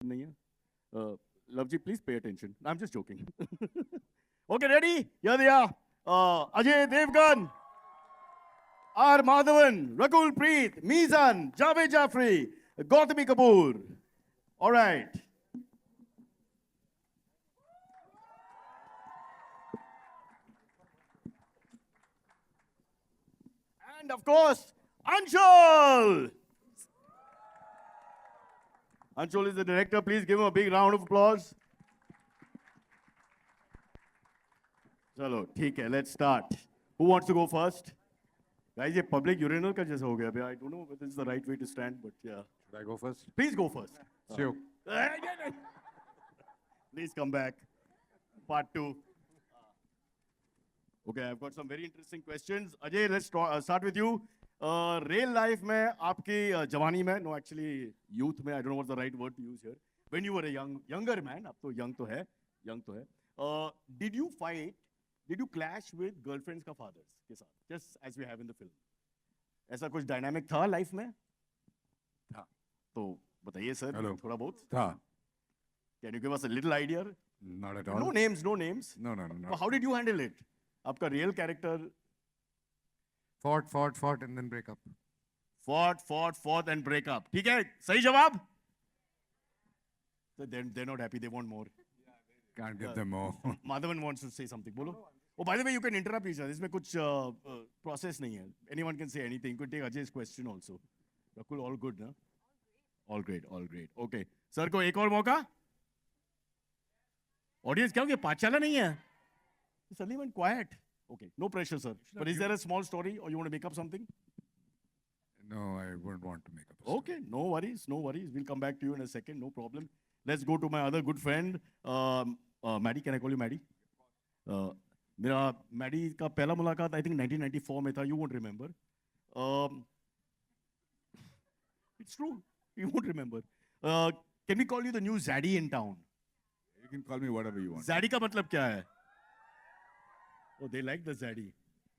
नहीं है. Love ji, please pay attention. I'm just joking. Okay, ready? Here they are. Ajay Devgan, R. Madhavan, Rakul Preet, Mizan, Javed Jafri, Gautami Kapoor. All right. And of course, Anshul. Anshul is the director. Please give him a big round of applause. चलो ठीक है, let's start. Who wants to go first? Guys, ये public urinal का जैसा हो गया अभी. I don't know whether it's the right way to stand, but yeah. Should I go first? Please go first. Sure. Please come back. Part 2. Okay, I've got some very interesting questions. Ajay, let's start with you. Real life में आपकी जवानी में, no actually youth में, I don't know what's the right word to use here. When you were a younger man, अब तो young तो है. Did you fight? Did you clash with girlfriends का fathers के साथ? Just as we have in the film. ऐसा कुछ dynamic था life में? था. तो बताइए sir, Hello. थोड़ा बहुत. था. Can you give us a little idea? Not at all. No names, no names. No. So how did you handle it? आपका real character Fought, and then break up. fought and break up. ठीक है, सही जवाब? So they're not happy. They want more. Can't give them more. Madhavan wants to say something. बोलो. Oh, by the way, you can interrupt each other. इसमें कुछ process नहीं है. Anyone can say anything. You could take Ajay's question also. Rakul, all good, ना? All great. Okay. Sir को एक और मौका? Audience क्या हो गया? पाठशाला नहीं है? Suddenly went quiet. Okay, no pressure, sir. But is there a small story or you want to make up something? No, I wouldn't want to make up a story. Okay, no worries. We'll come back to you in a second, no problem. Let's go to my other good friend, Maddie. Can I call you Maddie? मेरा Maddie का पहला मुलाकात I think 1994 में था. You won't remember. It's true. You won't remember. Can we call you the new Zaddy in town? You can call me whatever you want. Zaddy का मतलब क्या है? Oh, they like the Zaddy.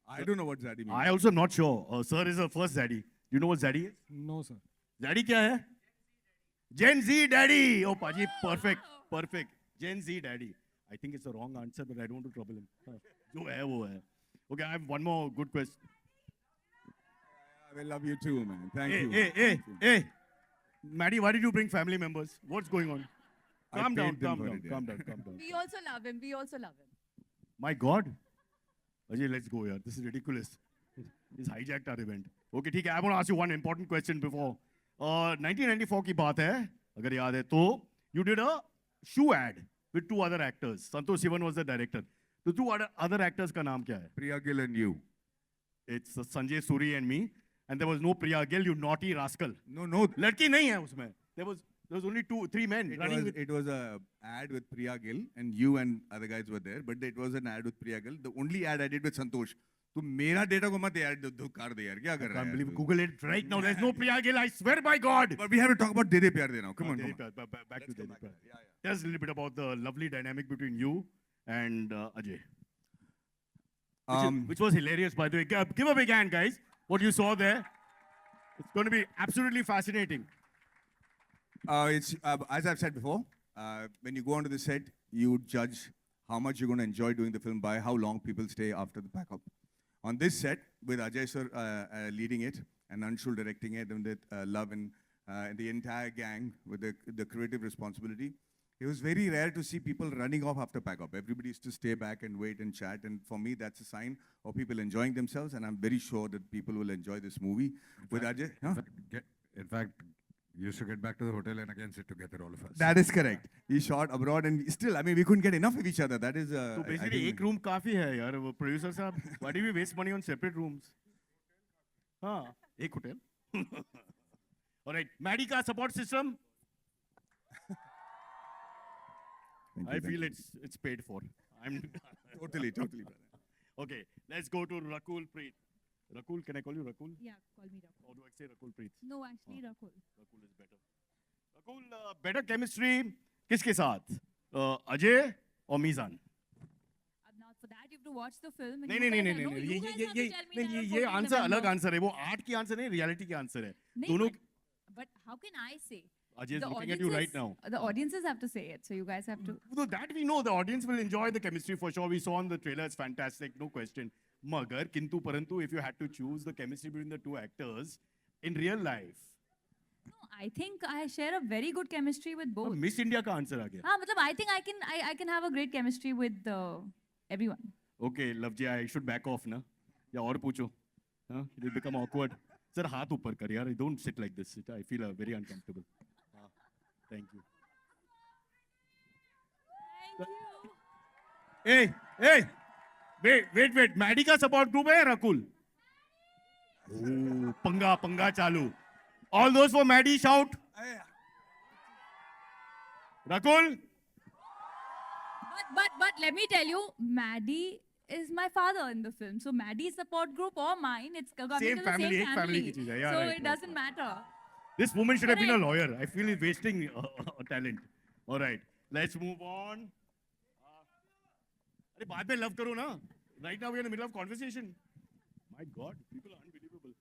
I don't know what Zaddy means. I also not sure. Sir is the first Zaddy. Do you know what Zaddy is? No, sir. Zaddy क्या है? Gen Z Daddy. Oh, Paji, perfect. Gen Z Daddy. I think it's the wrong answer, but I don't want to trouble him. जो है वो है. Okay, I have one more good question. I love you too, man. Thank you. Hey. Maddie, why did you bring family members? What's going on? I Calm down. paid them for it, yeah. We also love him. My God. Ajay, let's go here. This is ridiculous. He's hijacked our event. Okay, ठीक है. I want to ask you one important question before. 1994 की बात है, अगर याद है तो, you did a shoe ad with 2 other actors. Santosh Sivan was the director. The 2 other actors का नाम क्या है? Priya Gill and you. It's Sanjay Suri and me. And there was no Priya Gill, you naughty rascal. No. लड़की नहीं है उसमें. There was only 3 men running with. It was a ad with Priya Gill, and you and other guys were there. But it was an ad with Priya Gill. The only ad I did with Santosh. तू मेरा data को मत यार धुकार दे यार क्या कर रहा है? I can't believe. Google it right now. There's no Priya Gill. I swear by God. But we have to talk about Dede Pyar De now. Come on. Back to Dede Pyar. Yeah. Tell us a little bit about the lovely dynamic between you and Ajay. Which was hilarious, by the way. Give a big hand, guys. What you saw there. It's going to be absolutely fascinating. It's as I've said before, when you go onto the set, you judge how much you're going to enjoy doing the film by how long people stay after the pack-up. On this set, with Ajay sir leading it, and Anshul directing it, and with Love and the entire gang with the creative responsibility, it was very rare to see people running off after pack-up. Everybody used to stay back and wait and chat, and for me, that's a sign of people enjoying themselves, and I'm very sure that people will enjoy this movie with Ajay. Huh? In fact, you used to get back to the hotel and again sit together, all of us. That is correct. He shot abroad, and still, I mean, we couldn't get enough of each other. That is. So basically, एक room काफी है यार. वो producer साहब, why do we waste money on separate rooms? हाँ, एक hotel. All right, Maddie का support system. I feel it's paid for. I'm Totally, brother. Okay, let's go to Rakul Preet. Rakul, can I call you Rakul? Yeah, call me Rakul. Or do I say Rakul Preet? No, actually Rakul. Rakul is better. Rakul, better chemistry किसके साथ? अजय और मीज़ान. Now for that you have to watch the film. And नहीं ये answer अलग answer है. वो art की answer नहीं, रियलिटी की आंसर है. दोनों. But how can I say? Ajay is The looking at you right now. The audiences have to say it, so you guys have to. So that we know, the audience will enjoy the chemistry for sure. We saw on the trailer, it's fantastic, no question. Magar, kintu parantu, if you had to choose the chemistry between the two actors in real life, No, I think I share a very good chemistry with both. Miss India का answer आ गया. हाँ, मतलब I think I can have a great chemistry with everyone. Okay, Loveji, I should back off ना. या और पूछो. Huh? It will become awkward. Sir, हाथ ऊपर कर यार. Don't sit like this. I feel very uncomfortable. Thank you. Thank you. Hey, wait. Maddie का support group है रकुल. Oh, पंगा चालू. All those for Maddie shout. Rakul. But let me tell you, Maddie is my father in the film. So Maddie's support group or mine, it's coming Same to the family, same एक family. family की चीज़ है. Yeah, so right, it right, doesn't matter. This woman should have been a Correct. lawyer. I feel he's wasting talent. All right, let's move on. अरे बाद में love करो ना. Right now we're in the middle of conversation. My God, people are unbelievable.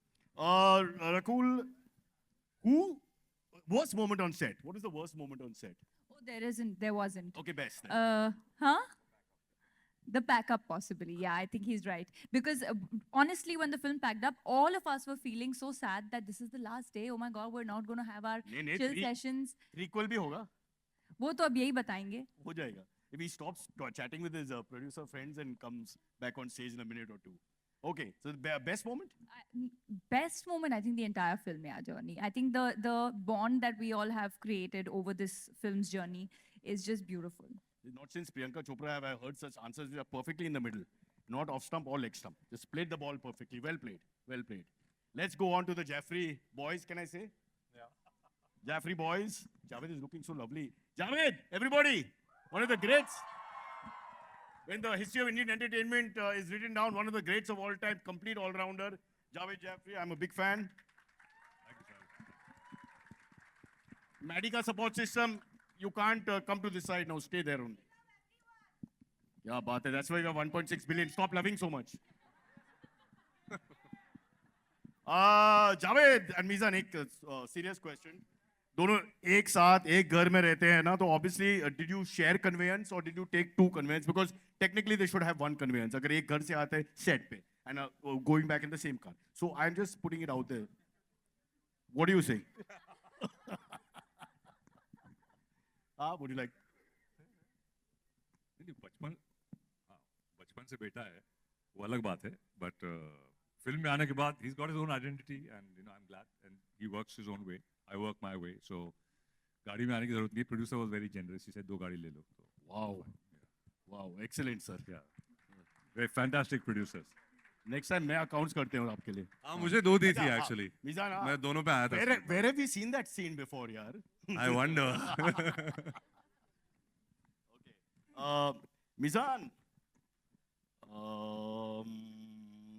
Rakul, worst moment on set? What is the worst moment on set? Oh, there wasn't. Okay, best. Then. Huh? The pack up, possibly. Yeah, I think he's right. Because honestly, when the film packed up, all of us were feeling so sad that this is the last day. Oh my God, we're not going to have our नहीं, chill three- sessions. Prequel भी होगा. वो तो अब यही बताएंगे. हो जाएगा. If he stops chatting with his producer friends and comes back on stage in a minute or two. Okay, so the best moment? Best moment, I think, the entire film, yeah, journey. I think the bond that we all have created over this film's journey is just beautiful. Not since Priyanka Chopra have I heard such answers which are perfectly in the middle. Not off stump or leg stump. Just played the ball perfectly. Well played. Well played. Let's go on to the Jaffrey boys, can I say? Yeah. Jaffrey boys. Javed is looking so lovely. Javed, everybody, one of the greats. When the history of Indian entertainment is written down, one of the greats of all time, complete all-rounder, Javed Jaffrey. I'm a big fan. Maddie ka support system, you can't come to this side now, stay there only. Yeah, baat hai. That's why you have 1.6 billion. Stop loving so much. Javed and Mizan, एक serious question. दोनों एक साथ एक घर में रहते हैं ना, तो obviously did you share conveyance or did you take two conveyance? Because technically they should have one conveyance. अगर एक घर से आते हैं set पे and going back in the same car. So I'm just putting it out there. What do you say? Would you like? नहीं, बचपन से बेटा है वो अलग बात है बट फिल्म में आने के बाद he's got his own identity and I'm glad and he works his own way. I work my way. So गाड़ी में आने की जरूरत नहीं. Producer was very generous. He said 2 गाड़ी ले लो. Wow. Wow. Excellent, sir. Yeah. Very fantastic producers. Next time मैं accounts करते हूँ आपके लिए. हाँ मुझे 2 दी थी अच्छा, actually. Mizan, मैं दोनों पे आया था. where have we seen that scene before, yaar? I wonder. Mizan.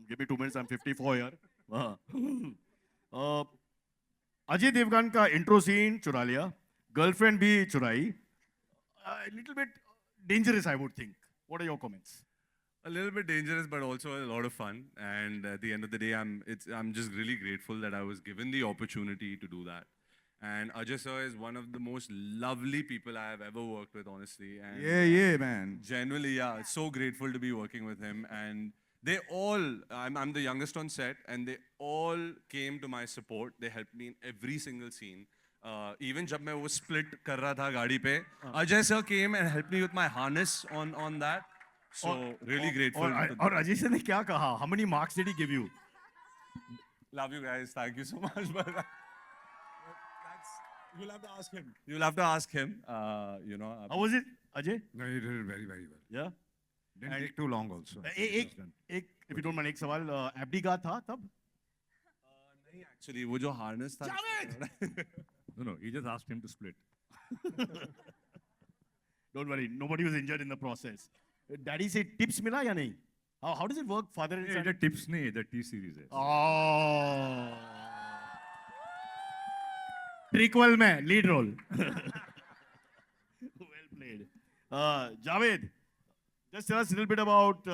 Give me 2 minutes. I'm 54 yaar. Ajay Devgan का इंट्रो सीन चुरा लिया, गर्लफ्रेंड भी चुराई. A little bit dangerous, I would think. What are your comments? A little bit dangerous, but also a lot of fun. And at the end of the day, I'm just really grateful that I was given the opportunity to do that. And Ajay sir is one of the most lovely people I have ever worked with, honestly. And Yeah, man. genuinely, yeah, so grateful to be working with him. And they all, I'm the youngest on set, and they all came to my support. They helped me in every single scene. Even जब मैं वो split कर रहा था गाड़ी पे, Ajay sir came and helped me with my harness on that. So really grateful. और Ajay sir ने क्या कहा? How many marks did he give you? Love you guys. Thank you so much. But you'll have to ask him. You'll have to ask him. How was it, Ajay? No, you did it very, very well. Yeah. Didn't And- take too long also. एक if you don't mind एक सवाल एबडी का था तब? नहीं, actually, वो जो harness था. No, he just asked him to split. Don't worry, nobody was injured in the process. Daddy से tips मिला या नहीं? How does it work, father and ये son? इधर tips नहीं, इधर T series है. Oh. Prequel में lead role. Well played. Javed, just tell us a little bit about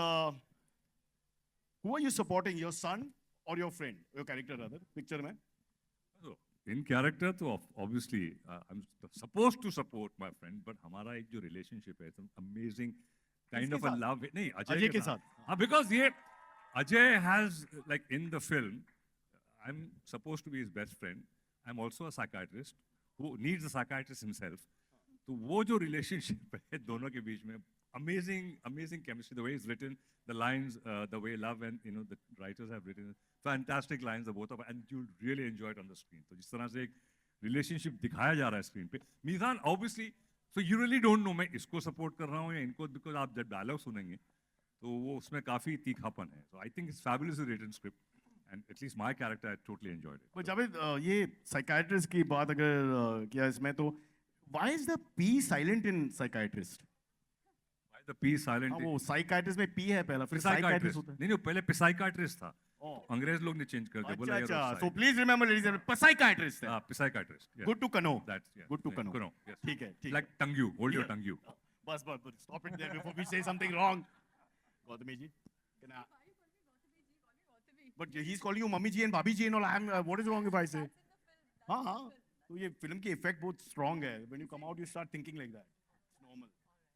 who are you supporting, your son or your friend, your character rather, picture में? So, in character तो obviously I am supposed to support my friend, but हमारा एक जो relationship है, amazing kind of a साथ? Love, नहीं अजय के साथ। हाँ, बिकॉज ये Ajay has like in the film I am supposed to be his best friend, I am also a psychiatrist who needs a psychiatrist himself. तो वो जो रिलेशनशिप है दोनों के बीच में, amazing chemistry, the way it's written, the lines, the way love and the writers have written fantastic lines, the both of, and you really enjoy it on the screen. तो जिस तरह से एक relationship दिखाया जा रहा है screen पे, मीज़ान obviously, so you really don't know मैं इसको support कर रहा हूँ या इनको, because आप जब dialogue सुनेंगे तो वो उसमें काफी तीखापन है. So I think it's fabulously written script, and at least my character I totally enjoyed it. पर जावेद ये साइकाइट्रिस्ट की बात अगर किया इसमें तो why is the P silent in psychiatrist? Why the P silent? हाँ, वो साइकाइट्रिस्ट में P है पहला, फिर Psychiatrist. साइकाइट्रिस्ट होता है. नहीं, पहले psychiatrist था. Oh. अंग्रेज लोग ने चेंज कर दिया, बोला अच्छा यार अच्छा, so please remember ladies and gentlemen, psychiatrist है. psychiatrist. Yes. Good to know. That's yeah. Good to yeah, know. Yes. ठीक है, ठीक Like tongue you, hold your Yeah. tongue you. बस stop it there before we say something wrong. Gautami ji, can I? But he's calling you mummy ji and bhabhi ji and all. What is wrong if I say? हाँ हाँ, तो ये film की effect बहुत strong है. When you come out, you start thinking like that. It's normal.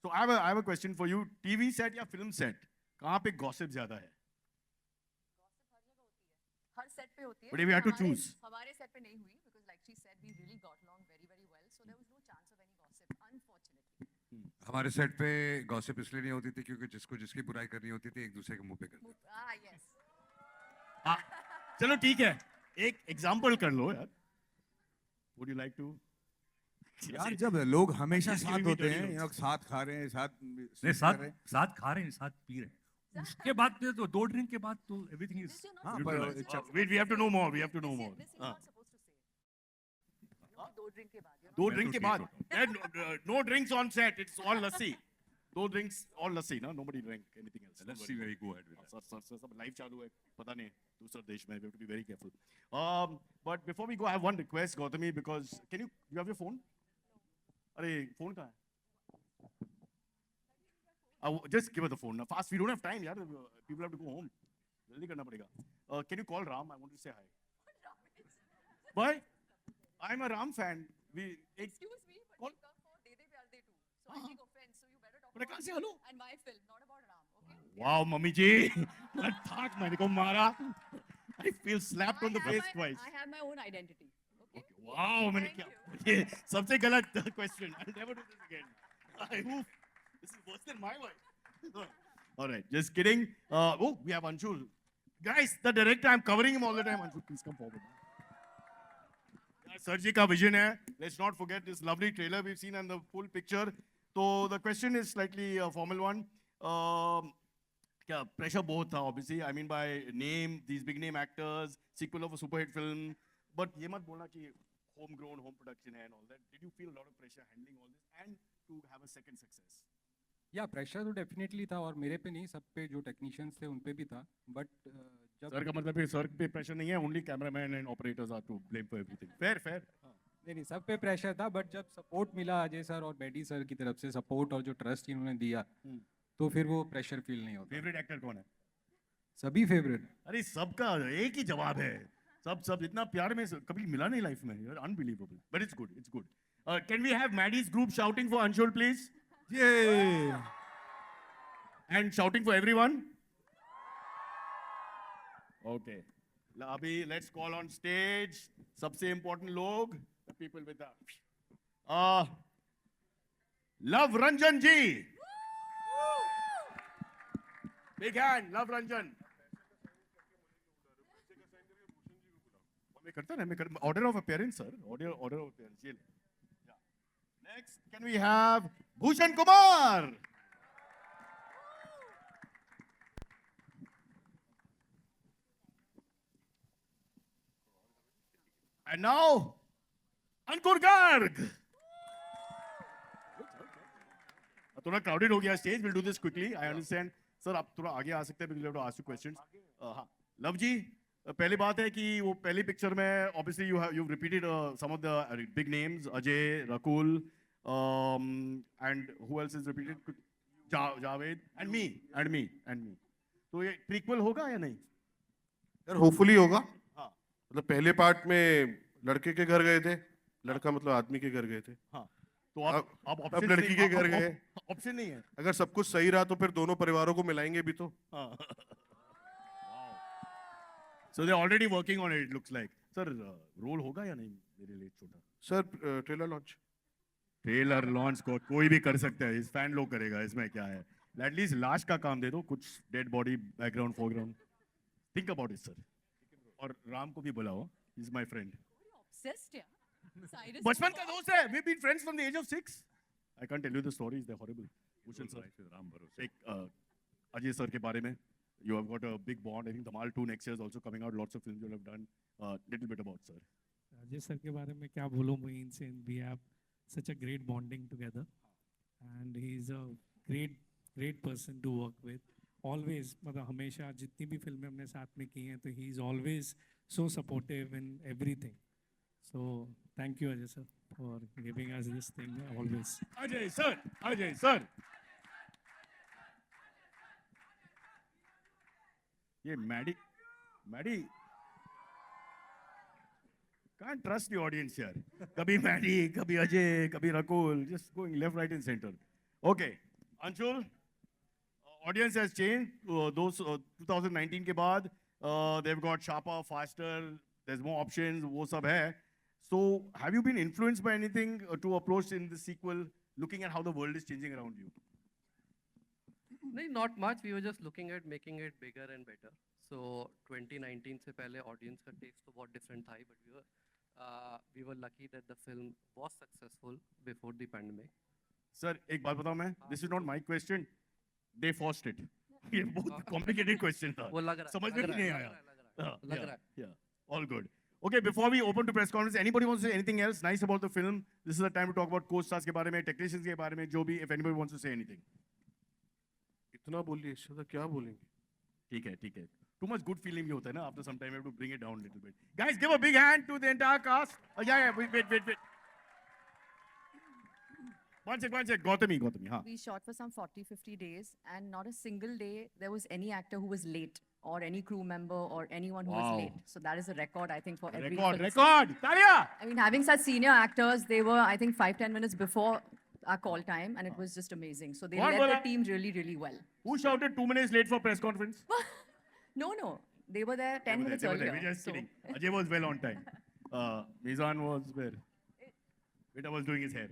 So I have a question for you. TV set या film set, कहाँ पे gossip ज्यादा है? हर सेट पे होती है. But if you had to हमारे- choose. हमारे सेट पे नहीं हुई because like she said we really got along very well, so there was no chance of any gossip, unfortunately. हमारे सेट पे गॉसिप इसलिए नहीं होती थी क्योंकि जिसको जिसकी बुराई करनी होती थी एक दूसरे के मुंह पे करते थे. Yes. हाँ, चलो ठीक है, एक एग्जाम्पल कर लो यार. Would you like to? यार जब लोग हमेशा Just साथ giving me होते dirty हैं, looks. ये लोग साथ खा रहे हैं, साथ नहीं, sleep साथ कर रहे हैं. साथ खा रहे हैं, साथ पी रहे हैं. उसके बाद फिर तो 2 ड्रिंक के बाद तो everything is This you're not हाँ, supposed पर to it's say. a- We have to know more. We have to know This more. you're हाँ. not supposed to say. No, दो drink के बाद. You're दो not ड्रिंक के ठीक बाद. होता No drinks on set. It's all lassi. दो drinks, all lassi. ना, nobody drink anything else. Let's see very go ahead with that. Sir सब लाइव चालू है, पता नहीं दूसरे देश में. We have to be very careful. But before we go, I have one request, Gautami, because can you have your phone? अरे phone कहाँ है? Just give her the phone now. Fast. We don't have time, यार. People have to go home. जल्दी करना पड़ेगा. Can you call Ram? I want to say hi. Why? I'm a Ram fan. Excuse me, but Call- you come for De De Pyar De too. So I हाँ. take offense. So you better talk But I about can't say me hello. and my film, not about Ram. Okay? Wow, mummy ji. Thak मैंने को मारा. I feel slapped on the face twice. I have my own identity. Okay? Wow, मैंने Thank क्या? ये सबसे गलत question. I'll never do this again. Oof. This is worse than my wife. All right, just kidding. Oh, we have Anshul. Guys, the director, I'm covering him all the time. Anshul, please come forward. Sir ji का vision है. Let's not forget this lovely trailer we've seen and the full picture. So the question is slightly a formal one. क्या pressure बहुत था obviously. I mean by name, these big name actors, sequel of a super hit film. But ये मत बोलना कि homegrown, home production है and all that. Did you feel a lot of pressure handling all this and to have a second success? या pressure तो definitely था और मेरे पे नहीं सब पे जो टेक्नीशियंस थे उन पे भी था बट जब सर का मतलब है सर पे pressure नहीं है. Only cameraman and operators are to blame for everything. Fair, fair. नहीं सब पे प्रेशर था बट जब सपोर्ट मिला अजय सर और बेडी सर की तरफ से सपोर्ट और जो ट्रस्ट इन्होंने दिया तो फिर वो प्रेशर फील नहीं होता. Favorite actor कौन है? सभी फेवरेट. अरे सबका एक ही जवाब है. सब इतना प्यार में कभी मिला नहीं लाइफ में. You're unbelievable. But it's good. It's good. Can we have Maddie's group shouting for Anshul, please? Yay! And shouting for everyone? Okay. Abhi, let's call on stage. सबसे important लोग, the people with the Love Ranjan ji. Big hand, Love Ranjan. मैं करता ना, मैं कर order of appearance, sir. Order of appearance. ये ले. Yeah. Next, can we have Bhushan Kumar? And now, Ankur Garg. थोड़ा crowded हो गया stage. We'll do this quickly. I understand. Sir, आप थोड़ा आगे आ सकते हैं because we have to ask you questions. हाँ, लव जी, पहली बात है कि वो पहली पिक्चर में obviously you've repeated some of the big names, Ajay, Rakul, and who else is repeated? Javed and me. तो ये prequel होगा या नहीं? यार होपफुली होगा. हाँ. मतलब पहले पार्ट में लड़के के घर गए थे, लड़का मतलब आदमी के घर गए थे। हाँ, तो आप अब options लड़की नहीं- के आप- घर आप- गए। ऑप्शन नहीं है। अगर सब कुछ सही रहा तो फिर दोनों परिवारों को मिलाएंगे भी तो। हाँ. So they're already working on it. It looks like. Sir, role होगा या नहीं मेरे लिए छोटा? Sir trailer launch. Trailer launch को कोई भी कर सकता है, इस फैन लोग करेगा, इसमें क्या है? एटलीस्ट लास्ट का काम दे दो, कुछ dead body background foreground. Think about it sir. और राम को भी बुलाओ, he is my friend. Obsessed, yeah. Cyrus बचपन is का all- दोस्त है, we been friends from the age of 6। I can't tell you the stories, they horrible. Bhushan sir, Right with Ram Bharosa. एक Ajay sir के बारे में, you have got a big bond. I think Dhamal 2 next year is also coming out. Lots of films you have done. Little bit about sir. Rajesh sir के बारे में क्या बोलूँ, मोइन से we have such a great bonding together and he is a great person to work with always. मतलब हमेशा जितनी भी फिल्में हमने साथ में की हैं तो he is always so supportive in everything. So thank you Ajay sir for giving us this thing always. Ajay sir, Ajay sir. ये Maddy can't trust the audience here. कभी मैडी, कभी अजय, कभी Rakul, just going left, right, and center. Okay, Anshul, audience has changed. Those 2019 के बाद, they've got sharper, faster. There's more options. वो सब है. So, have you been influenced by anything to approach in the sequel, looking at how the world is changing around you? नहीं, not much. We were just looking at making it bigger and better. So 2019 से पहले audience का taste तो बहुत different था, but we were lucky that the film was successful before the pandemic. Sir, एक बात बताऊं मैं? This is not my question. They forced it. ये बहुत complicated question था. वो लग रहा है, समझ में लग भी रहा नहीं है, आया. लग Yeah, रहा है। yeah, all good. Okay, before we open to press conference, anybody wants to say anything else nice about the film? This is the time to talk about co-stars के बारे में, technicians के बारे में, जो भी, if anybody wants to say anything. इतना बोलिए, इससे तो क्या बोलेंगे? ठीक है, ठीक है. Too much good feeling भी होता है ना. After some time, you have to bring it down a little bit. Guys, give a big hand to the entire cast. Yeah, wait. One sec. Gautami, हाँ. We shot for some 40-50 days, and not a single day there was any actor who was late, or any crew member, or anyone who Wow. was late. So that is a record, I think, for every Record. film. Talia! I mean, having such senior actors, they were, I think, 5-10 minutes before our call time, and it was just amazing. So they Kaun led bola? the team really, really well. Who shouted 2 minutes late for press conference? No, they were there 10 minutes They were there. earlier. We're just so- kidding. Ajay was well on time. Mizan was where? Vita was doing his hair.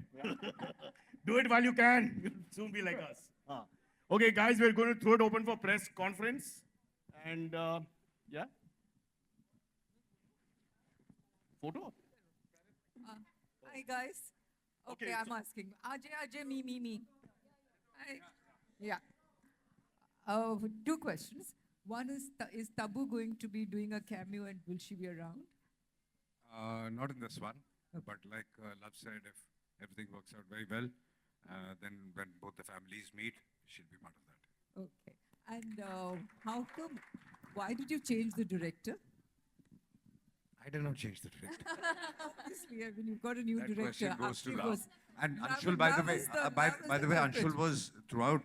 Do it while you can. You'll soon be like us. Okay, guys, we're going to throw it open for press conference. And, yeah. Photo? Hi guys. Okay, Okay, I'm so- asking. Ajay, me. Hi. Yeah. Two questions. One is Tabu going to be doing a cameo and will she be around? Not in this one, but like Love said, if everything works out very well, then when both the families meet, she'll be part of that. Okay. And how come, why did you change the director? I did not change the director. Obviously, I mean, you've got a new That director. question goes to It Ram. was- And Ram- Anshul, by the Ram way, is the- by Ram is the the way, culprit. Anshul was throughout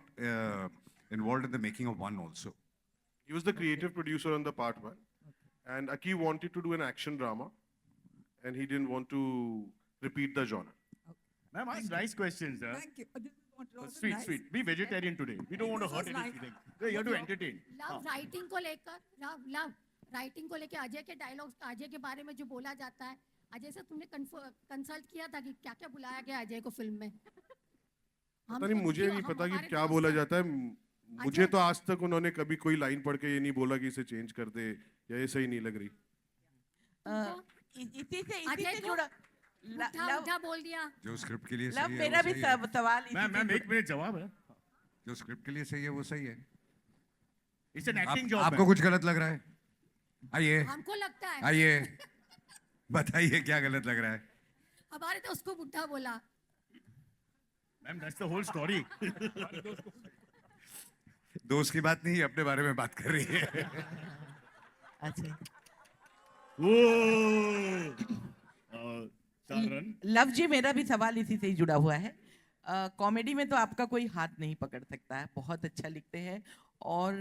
involved in the making of One also. He was the creative producer on the part one, and Aki wanted to do an action drama, and he didn't want to repeat the genre. Ma'am, ask nice questions. Thank you. This is what was Sweet, nice. sweet. Be vegetarian today. We don't want to This hurt was any nice. feeling. We're here to entertain. Love writing को लेकर love writing को लेकर अजय के dialogues Ajay के बारे में जो बोला जाता है, अजय से तुमने कंसल्ट किया था कि क्या क्या बुलाया गया अजय को फिल्म में? पता नहीं, मुझे नहीं पता कि क्या बोला जाता है। मुझे तो आज तक उन्होंने कभी कोई लाइन पढ़ के ये नहीं बोला कि इसे चेंज कर दे या ये सही नहीं लग रही। इसी से जुड़ा उठा बोल दिया। जो स्क्रिप्ट के लिए लव सही है मेरा वो भी सही है। सवाल मैम, 1 मिनट जवाब है. जो स्क्रिप्ट के लिए सही है वो सही है। It's an acting job. आपको कुछ गलत लग रहा है? आइए हमको लगता है आइए बताइए क्या गलत लग रहा है? हमारे तो उसको बुढ़ा बोला। Ma'am, that's the whole story. दोस्त की बात नहीं, अपने बारे में बात कर रही है। अच्छा लव जी, मेरा भी सवाल इसी से ही जुड़ा हुआ है। कॉमेडी में तो आपका कोई हाथ नहीं पकड़ सकता है, बहुत अच्छा लिखते हैं, और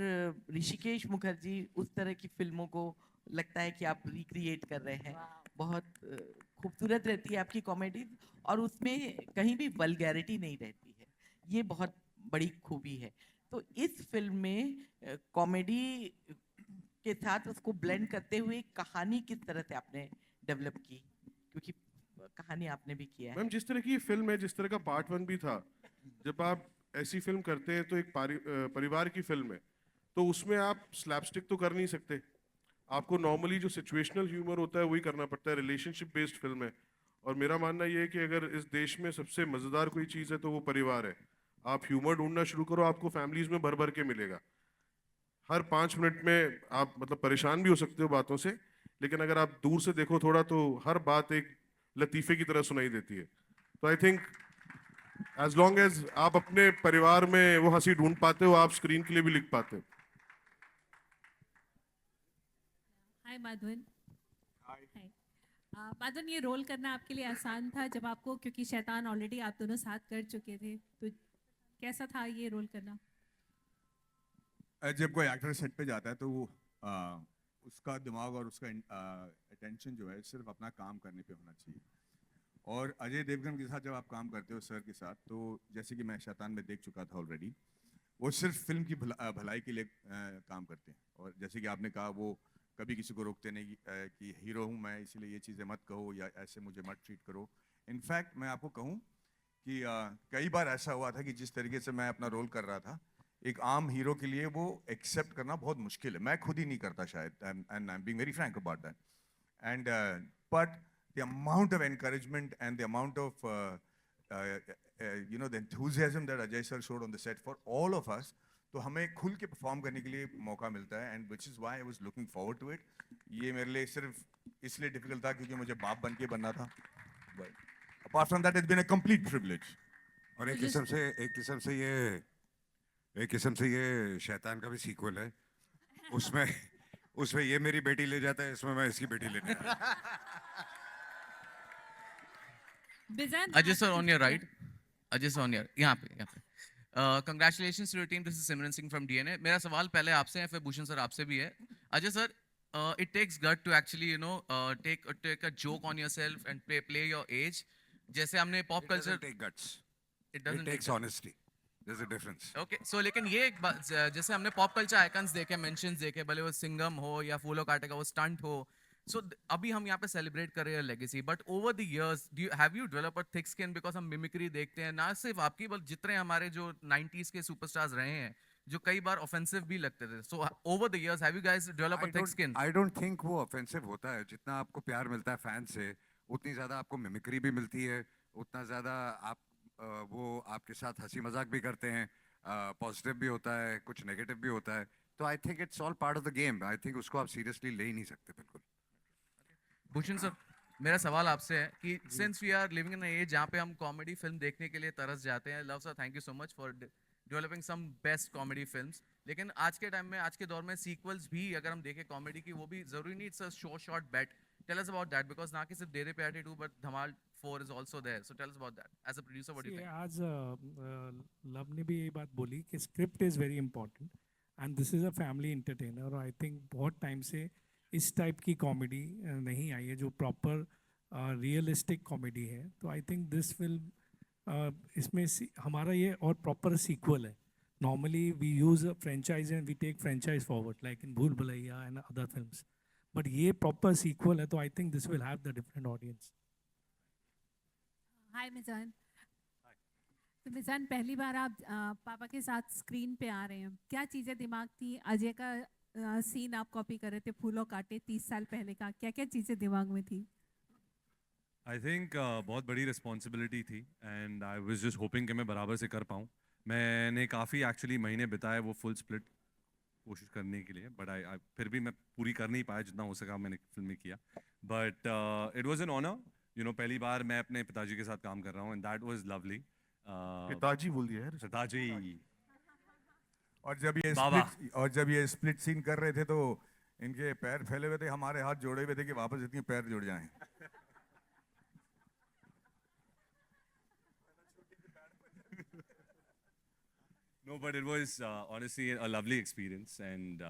ऋषिकेश मुखर्जी उस तरह की फिल्मों को लगता है कि आप रिक्रिएट कर रहे हैं। बहुत खूबसूरत रहती है आपकी कॉमेडी, और उसमें कहीं भी वल्गैरिटी नहीं रहती है, ये बहुत बड़ी खूबी है। तो इस फिल्म में कॉमेडी के साथ उसको ब्लेंड करते हुए कहानी किस तरह से आपने डेवलप की, क्योंकि कहानी आपने भी किया है। मैम, जिस तरह की ये फिल्म है, जिस तरह का पार्ट 1 भी था, जब आप ऐसी फिल्म करते हैं तो एक परिवार की फिल्म है, तो उसमें आप स्लैपस्टिक तो कर नहीं सकते। आपको नॉर्मली जो सिचुएशनल ह्यूमर होता है वही करना पड़ता है। रिलेशनशिप बेस्ड फिल्म है, और मेरा मानना ये है कि अगर इस देश में सबसे मज़ेदार कोई चीज़ है तो वो परिवार है। आप ह्यूमर ढूंढना शुरू करो, आपको फैमिलीज में भर भर के मिलेगा। हर 5 मिनट में आप मतलब परेशान भी हो सकते हो बातों से, लेकिन अगर आप दूर से देखो थोड़ा तो हर बात एक लतीफ़े की तरह सुनाई देती है। तो I think as long as आप अपने परिवार में वो हंसी ढूंढ पाते हो, आप स्क्रीन के लिए भी लिख पाते हो। हाय माधवन। हाय। माधवन, ये रोल करना आपके लिए आसान था जब आपको, क्योंकि शैतान ऑलरेडी आप दोनों साथ कर चुके थे, तो कैसा था ये रोल करना? जब कोई एक्टर सेट पे जाता है तो वो उसका दिमाग और उसका अटेंशन जो है सिर्फ अपना काम करने पे होना चाहिए। और अजय देवगन के साथ जब आप काम करते हो सर के साथ, तो जैसे कि मैं शैतान में देख चुका था ऑलरेडी, वो सिर्फ फिल्म की भलाई के लिए काम करते हैं। और जैसे कि आपने कहा, वो कभी किसी को रोकते नहीं कि हीरो हूँ मैं, इसलिए ये चीज़ें मत कहो या ऐसे मुझे मत ट्रीट करो। इनफैक्ट मैं आपको कहूँ कि कई बार ऐसा हुआ था कि जिस तरीके से मैं अपना रोल कर रहा था, एक आम हीरो के लिए वो एक्सेप्ट करना बहुत मुश्किल है। मैं खुद ही नहीं करता शायद, and I am being very Frank about that. And but the amount of encouragement and the amount of you know, the enthusiasm that Ajay sir showed on the set for all of us, तो हमें खुल के perform करने के लिए मौका मिलता है, and which is why I was looking forward to it. ये मेरे लिए सिर्फ इसलिए डिफिकल्ट था क्योंकि मुझे बाप बन के बनना था, but apart from that it's been a complete privilege. और एक किस्म से ये शैतान का भी सीक्वल है। उसमें ये मेरी बेटी ले जाता है, इसमें मैं इसकी बेटी लेने आता हूं। Ajay sir, on your right. Ajay sir, on your यहाँ पे। Congratulations to your team. This is Simran Singh from DNA. मेरा सवाल पहले आपसे है, फिर भूषण सर आपसे भी है। Ajay sir, it takes gut to actually take a joke on yourself and play your age. जैसे हमने pop culture. It doesn't take guts. It takes honesty. There's a difference. Okay, so लेकिन ये एक बात, जैसे हमने pop culture icons देखे, mentions देखे, भले वो सिंघम हो या फूलो काटे का वो stunt हो, so अभी हम यहाँ पे celebrate कर रहे हैं legacy, but over the years, have you developed a thick skin, because हम mimicry देखते हैं, ना सिर्फ आपकी बल्कि जितने हमारे जो 90s के superstars रहे हैं, जो कई बार offensive भी लगते थे, so over the years, have you guys developed a thick skin? I don't think वो offensive होता है। जितना आपको प्यार मिलता है फैन से, उतनी ज़्यादा आपको मिमिक्री भी मिलती है, उतना ज़्यादा आप वो आपके साथ हंसी मजाक भी करते हैं, पॉजिटिव भी होता है, कुछ नेगेटिव भी होता है। तो I think it's all part of the game. I think उसको आप सीरियसली ले ही नहीं सकते बिल्कुल। भूषण सर, मेरा सवाल आपसे है कि since we are living in age जहाँ पे हम कॉमेडी फिल्म देखने के लिए तरस जाते हैं, love sir thank you so much for developing some best comedy films, लेकिन आज के टाइम में, आज के दौर में सीक्वल्स भी अगर हम देखें कॉमेडी की, वो भी जरूरी नहीं, it's a short bet. Tell us about that, because ना कि सिर्फ डेरे पे 2 but Dhamaal 4 is also there, so tell us about that as a producer, what do you think? आज लव ने भी यही बात बोली कि script is very important and this is a family entertainer, और आई थिंक बहुत टाइम से इस टाइप की कॉमेडी नहीं आई है जो प्रॉपर रियलिस्टिक कॉमेडी है। तो आई थिंक दिस फिल्म इसमें हमारा ये और प्रॉपर सीक्वल है। Normally we use a franchise and we take franchise forward like in Bhool Bhulaiyaa and other films, but ये प्रॉपर सीक्वल है, तो I think this will have the different audience. Hi Meezaan. तो मिजान, पहली बार आप पापा के साथ स्क्रीन पे आ रहे हैं, क्या चीज़ें दिमाग थी? अजय का सीन आप कॉपी कर रहे थे, फूलों काटे 30 साल पहले का, क्या क्या चीज़ें दिमाग में थी? आई थिंक बहुत बड़ी रिस्पॉन्सिबिलिटी थी, and I was just hoping कि मैं बराबर से कर पाऊँ। मैंने काफ़ी एक्चुअली महीने बिताए वो फुल स्प्लिट कोशिश करने के लिए, बट आई फिर भी मैं पूरी कर नहीं पाया, जितना हो सका मैंने फिल्म में किया। But it was an honour, you know, पहली बार मैं अपने पिताजी के साथ काम कर रहा हूँ, एंड दैट वाज लवली। पिताजी बोल दिया यार। पिताजी। और जब ये स्प्लिट सीन कर रहे थे तो इनके पैर फैले हुए थे, हमारे हाथ जोड़े हुए थे कि वापस इतने पैर जुड़ जाएं। No, but it was honestly a lovely experience, and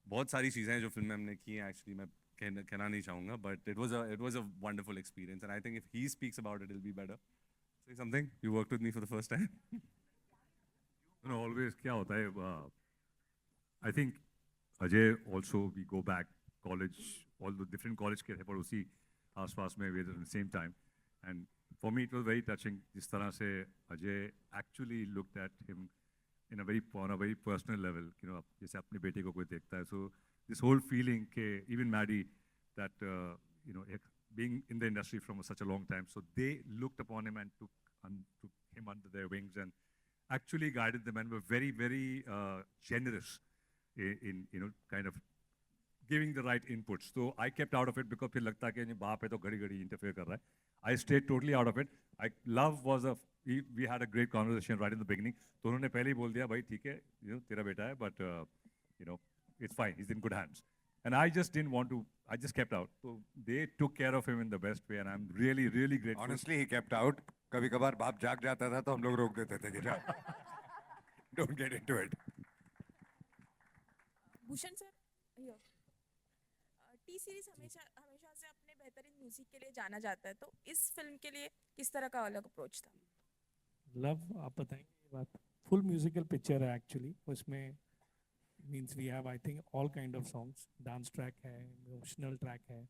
बहुत सारी चीज़ें हैं जो फिल्म में हमने की हैं, एक्चुअली मैं कहना नहीं चाहूँगा, but it was a wonderful experience, and I think if he speaks about it, it'll be better. Say something. You worked with me for the first time. No, always क्या होता है? I think Ajay also we go back college, all the different college के थे पर उसी आसपास में we were at the same time, and for me it was very touching जिस तरह से Ajay actually looked at him in a very on a very personal level, you know, जैसे अपने बेटे को कोई देखता है. So this whole feeling के even Maddie that you know being in the industry from such a long time, so they looked upon him and took him under their wings and actually guided them and were very very generous in you know kind of giving the right inputs. So I kept out of it because फिर लगता है कि नहीं बाप है तो घड़ी घड़ी interfere कर रहा है. I stayed totally out of it. Love was we had a great conversation right in the beginning. तो उन्होंने पहले ही बोल दिया भाई ठीक है, you know तेरा बेटा है, but you know it's fine, he's in good hands. And I just didn't want to. I just kept out. So they took care of him in the best way, and I'm really really grateful. Honestly, he kept out. कभी कभार बाप जाग जाता था तो हम लोग रोक देते थे कि जा. Don't get into it. Bhushan sir, T series हमेशा से अपने बेहतरीन म्यूजिक के लिए जाना जाता है, तो इस फिल्म के लिए किस तरह का अलग अप्रोच था? लव आप बताएंगे ये बात? फुल म्यूजिकल पिक्चर है एक्चुअली. उसमें means we have I think all kind of songs. Dance track है, इमोशनल ट्रैक है,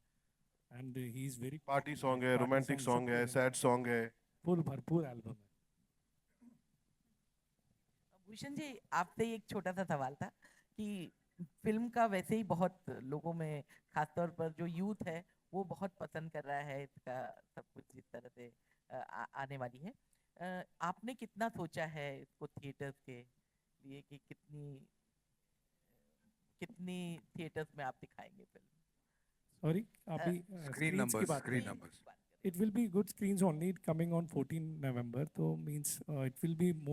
and he is very party song है, रोमांटिक सॉन्ग है, सैड सॉन्ग है. फुल भरपूर एल्बम है. भूषण जी, आपसे एक छोटा सा सवाल था कि फिल्म का वैसे ही बहुत लोगों में, खासतौर पर जो यूथ है वो बहुत पसंद कर रहा है इसका सब कुछ जिस तरह से आने वाली है. आपने कितना सोचा है इसको थिएटर्स के लिए कि कितनी थिएटर्स में आप दिखाएंगे फिल्म? सॉरी, अभी Screen numbers. It will be good screens only coming on 14 November. So means it will be more